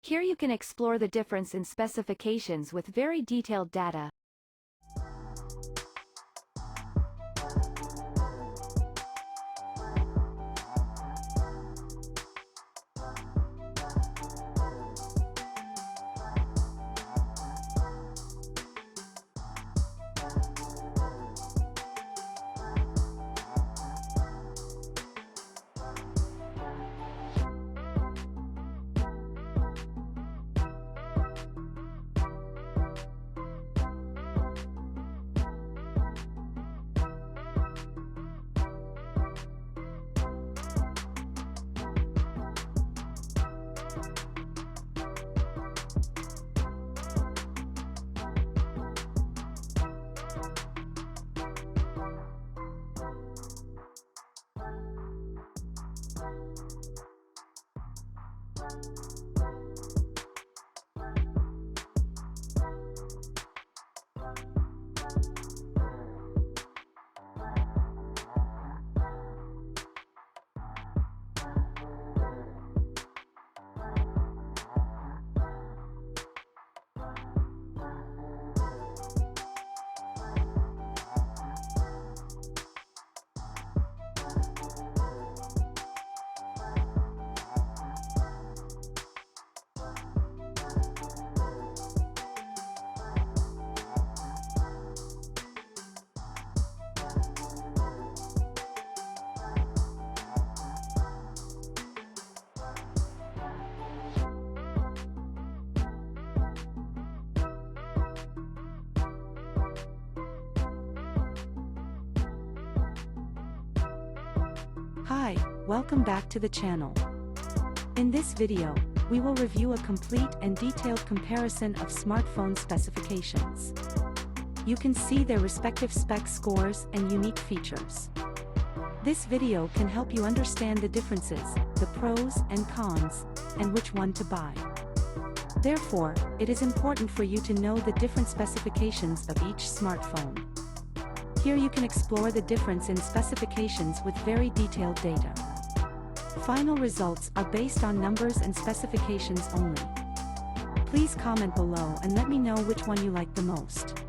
Here you can explore the difference in specifications with very detailed data. Hi, welcome back to the channel. In this video, we will review a complete and detailed comparison of smartphone specifications. You can see their respective spec scores and unique features. This video can help you understand the differences, the pros and cons, and which one to buy. Therefore, it is important for you to know the different specifications of each smartphone. Here you can explore the difference in specifications with very detailed data. Final results are based on numbers and specifications only. Please comment below and let me know which one you like the most.